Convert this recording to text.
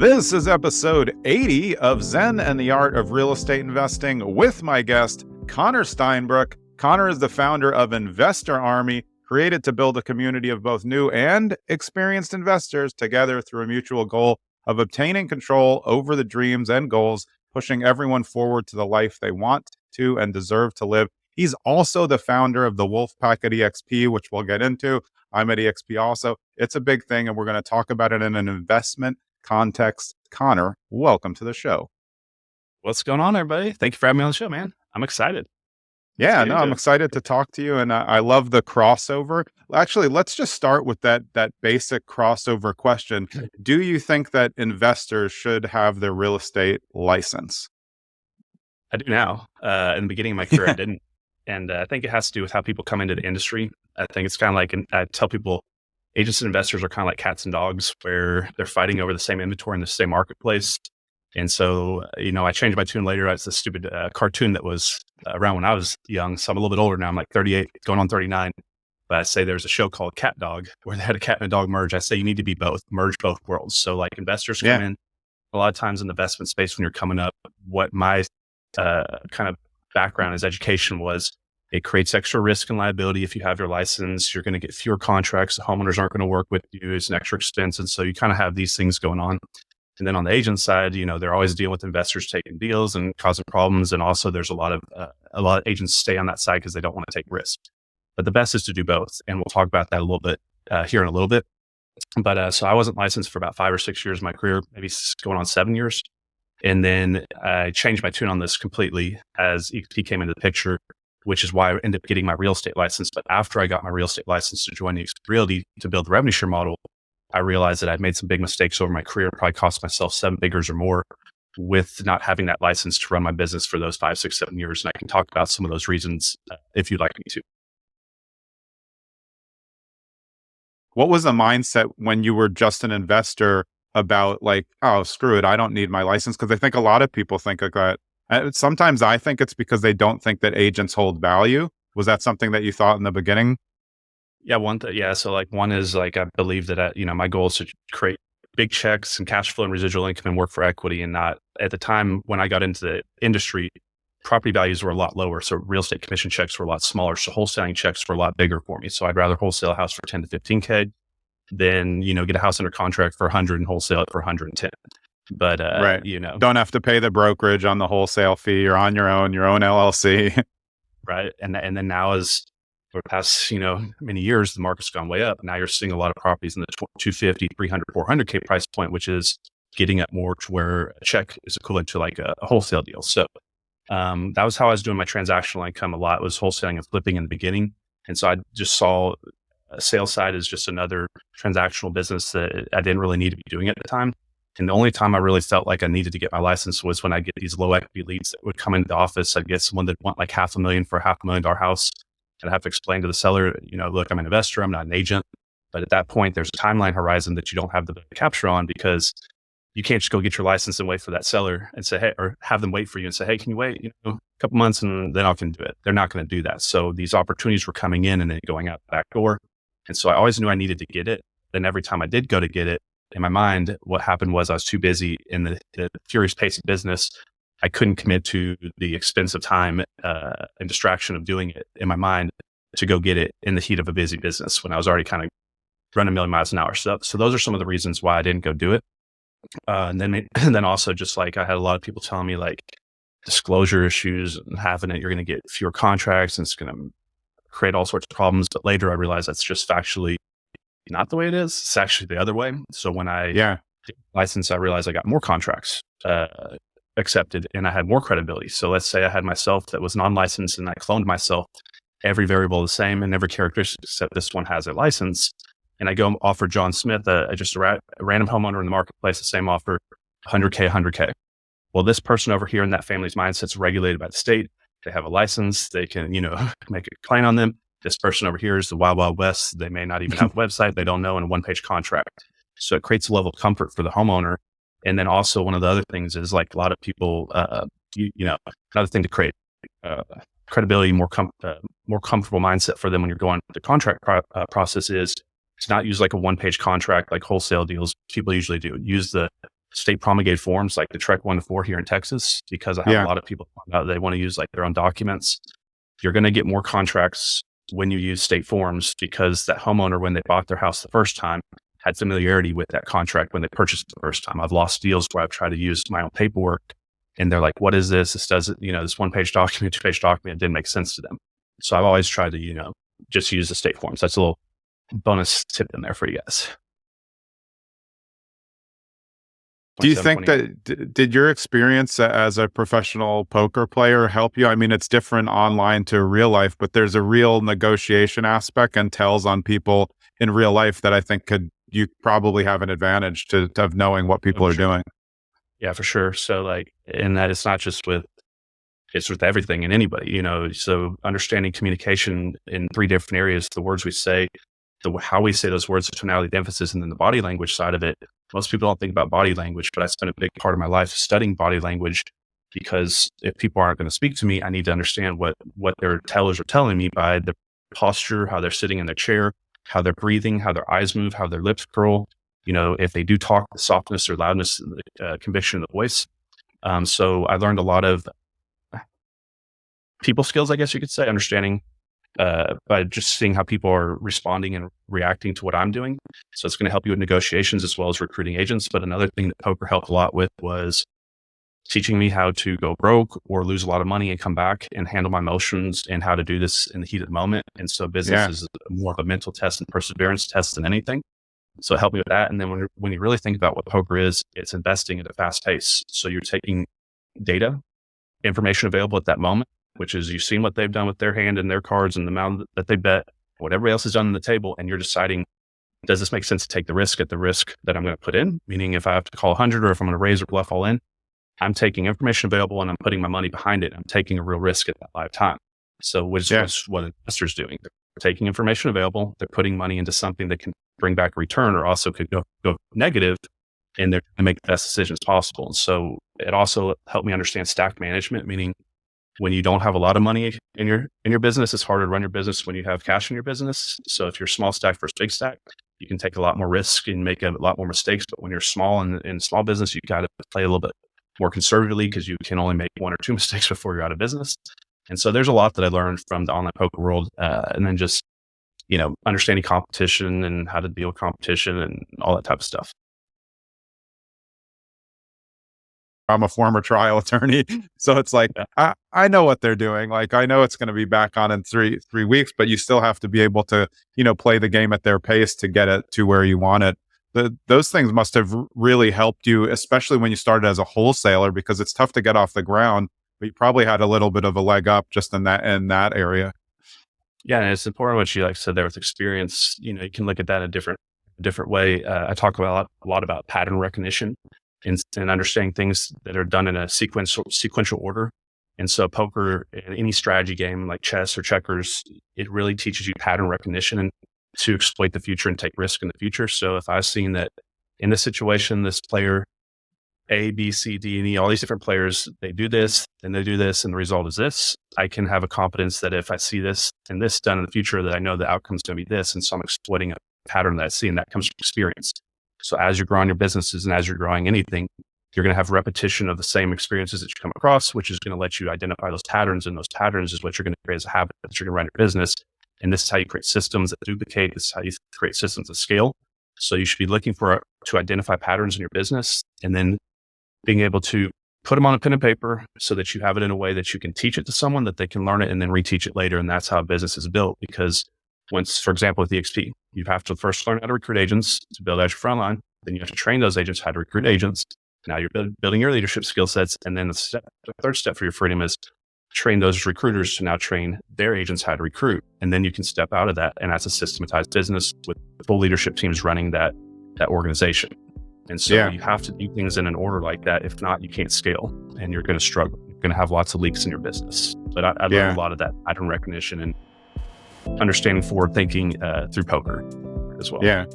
This is episode 80 of Zen and the Art of Real Estate Investing with my guest, Connor Steinbrook. Connor is the founder of Investor Army, created to build a community of both new and experienced investors together through a mutual goal of obtaining control over the dreams and goals, pushing everyone forward to the life they want to and deserve to live. He's also the founder of the Wolf Pack at EXP, which we'll get into. I'm at EXP also. It's a big thing, and we're going to talk about it in an investment context. Connor, welcome to the show. What's going on, everybody? Thank you for having me on the show, man. I'm excited. I'm excited to talk to you, and I love the crossover. Actually, let's just start with that basic crossover question. Do you think that investors should have their real estate license? I do now. In the beginning of my career, I didn't. And I think it has to do with how people come into the industry. I think it's kind of like, and I tell people, agents and investors are kind of like cats and dogs, where they're fighting over the same inventory in the same marketplace. And so, I changed my tune later. It's a stupid cartoon that was around when I was young. So I'm a little bit older now. I'm like 38, going on 39. But I say there's a show called Cat Dog where they had a cat and a dog merge. I say you need to be both, merge both worlds. So like investors come in a lot of times in the investment space when you're coming up. What my kind of background as education was, it creates extra risk and liability. If you have your license, you're going to get fewer contracts. The homeowners aren't going to work with you. It's an extra expense. And so you kind of have these things going on. And then on the agent side, they're always dealing with investors taking deals and causing problems. And also there's a lot of agents stay on that side because they don't want to take risks. But the best is to do both. And we'll talk about that a little bit here in a little bit. But so I wasn't licensed for about 5 or 6 years of my career, maybe going on 7 years. And then I changed my tune on this completely as EXP came into the picture, which is why I ended up getting my real estate license. But after I got my real estate license to join EXP Realty to build the revenue share model, I realized that I'd made some big mistakes over my career, probably cost myself 7 figures or more with not having that license to run my business for those 5, 6, 7 years. And I can talk about some of those reasons if you'd like me to. What was the mindset when you were just an investor about like, oh, screw it, I don't need my license? Because I think a lot of people think like that. Sometimes I think it's because they don't think that agents hold value. Was that something that you thought in the beginning? Yeah, so like one is like, I believe that, my goal is to create big checks and cash flow and residual income and work for equity, and not at the time when I got into the industry, property values were a lot lower. So real estate commission checks were a lot smaller. So wholesaling checks were a lot bigger for me. So I'd rather wholesale a house for 10 to 15K than, get a house under contract for 100 and wholesale it for 110. But, right. Don't have to pay the brokerage on the wholesale fee. You're on your own LLC. Right. And then now as for the past, many years, the market's gone way up. Now you're seeing a lot of properties in the 250, 300, 400K price point, which is getting up more to where a check is equivalent to like a wholesale deal. So that was how I was doing my transactional income a lot, was wholesaling and flipping in the beginning. And so I just saw a sales side as just another transactional business that I didn't really need to be doing at the time. And the only time I really felt like I needed to get my license was when I get these low equity leads that would come into the office. I'd get someone that want like $500,000 for a $500,000 house. And I have to explain to the seller, look, I'm an investor, I'm not an agent. But at that point, there's a timeline horizon that you don't have the capture on, because you can't just go get your license and wait for that seller and say, hey, or have them wait for you and say, hey, can you wait a couple months and then I can do it. They're not going to do that. So these opportunities were coming in and then going out the back door. And so I always knew I needed to get it. Then every time I did go to get it, in my mind, what happened was I was too busy in the furious pace of business. I couldn't commit to the expensive time and distraction of doing it in my mind to go get it in the heat of a busy business when I was already kind of running 1,000,000 miles an hour. So those are some of the reasons why I didn't go do it. And then also just like I had a lot of people telling me like disclosure issues and having it, you're going to get fewer contracts and it's going to create all sorts of problems. But later I realized that's just factually not the way it is. It's actually the other way. So when I did license, I realized I got more contracts accepted and I had more credibility. So let's say I had myself that was non-licensed and I cloned myself, every variable the same and every characteristic except this one has a license. And I go offer John Smith, just a random homeowner in the marketplace, the same offer, 100K. Well, this person over here in that family's mindset's regulated by the state. They have a license. They can, make a claim on them. This person over here is the Wild Wild West. They may not even have a website. They don't know, in a one-page contract. So it creates a level of comfort for the homeowner. And then also one of the other things is like a lot of people, another thing to create credibility, more comfortable mindset for them when you're going through the contract process is to not use like a one-page contract like wholesale deals people usually do. Use the state promulgated forms like the Trek 1 to 4 here in Texas, because I have a lot of people they want to use like their own documents. You're going to get more contracts when you use state forms, because that homeowner, when they bought their house the first time, had familiarity with that contract when they purchased it the first time. I've lost deals where I've tried to use my own paperwork and they're like, what is this? This doesn't, this 1-page document, 2-page document, it didn't make sense to them. So I've always tried to, just use the state forms. That's a little bonus tip in there for you guys. Do you think that, did your experience as a professional poker player help you? I mean, it's different online to real life, but there's a real negotiation aspect and tells on people in real life that I think you probably have an advantage of knowing what people are doing. Yeah, for sure. So and that it's not just it's with everything and anybody, so understanding communication in 3 different areas, the words we say, how we say those words, the tonality, the emphasis, and then the body language side of it. Most people don't think about body language, but I spent a big part of my life studying body language, because if people aren't going to speak to me, I need to understand what their tellers are telling me by their posture, how they're sitting in their chair, how they're breathing, how their eyes move, how their lips curl, if they do talk, the softness or loudness, conviction of the voice. So I learned a lot of people skills, I guess you could say, understanding by just seeing how people are responding and reacting to what I'm doing. So it's going to help you with negotiations as well as recruiting agents. But another thing that poker helped a lot with was teaching me how to go broke or lose a lot of money and come back and handle my emotions, and how to do this in the heat of the moment. And so business is more of a mental test and perseverance test than anything. So it helped me with that. And then when you really think about what poker is, it's investing at a fast pace. So you're taking data, information available at that moment, which is you've seen what they've done with their hand and their cards and the amount that they bet, what everybody else has done on the table. And you're deciding, does this make sense to take the risk at the risk that I'm going to put in? Meaning if I have to call 100 or if I'm going to raise or bluff all in, I'm taking information available and I'm putting my money behind it. I'm taking a real risk at that live time. So which is what investors doing. They're taking information available. They're putting money into something that can bring back a return, or also could go negative, and they're going to make the best decisions possible. And so it also helped me understand stack management, meaning when you don't have a lot of money in your business, it's harder to run your business when you have cash in your business. So if you're small stack versus big stack, you can take a lot more risk and make a lot more mistakes. But when you're small and in small business, you've got to play a little bit more conservatively, because you can only make 1 or 2 mistakes before you're out of business. And so there's a lot that I learned from the online poker world, and then just understanding competition and how to deal with competition and all that type of stuff. I'm a former trial attorney, so it's like, I know what they're doing. Like, I know it's going to be back on in three weeks, but you still have to be able to, play the game at their pace to get it to where you want it. Those things must have really helped you, especially when you started as a wholesaler, because it's tough to get off the ground, but you probably had a little bit of a leg up just in that area. Yeah, and it's important what you said there with experience. You can look at that in a different way. I talk a lot about pattern recognition and understanding things that are done in a sequential order. And so poker, any strategy game like chess or checkers, it really teaches you pattern recognition and to exploit the future and take risk in the future. So if I've seen that in this situation, this player A, B, C, D, and E, all these different players, they do this and they do this, and the result is this, I can have a confidence that if I see this and this done in the future, that I know the outcome is going to be this. And so I'm exploiting a pattern that I see, and that comes from experience. So as you're growing your businesses and as you're growing anything, you're going to have repetition of the same experiences that you come across, which is going to let you identify those patterns. And those patterns is what you're going to create as a habit that you're going to run your business. And this is how you create systems that duplicate. This is how you create systems that scale. So you should be looking to identify patterns in your business, and then being able to put them on a pen and paper so that you have it in a way that you can teach it to someone, that they can learn it and then reteach it later. And that's how a business is built. Because once, for example, with EXP, you have to first learn how to recruit agents to build out your front line. Then you have to train those agents how to recruit agents. Now you're building your leadership skill sets. And then the third step for your freedom is train those recruiters to now train their agents how to recruit. And then you can step out of that. And that's a systematized business with full leadership teams running that organization. And so you have to do things in an order like that. If not, you can't scale and you're going to struggle. You're going to have lots of leaks in your business. But I learned a lot of that pattern recognition and understanding forward thinking through poker as well. Yeah.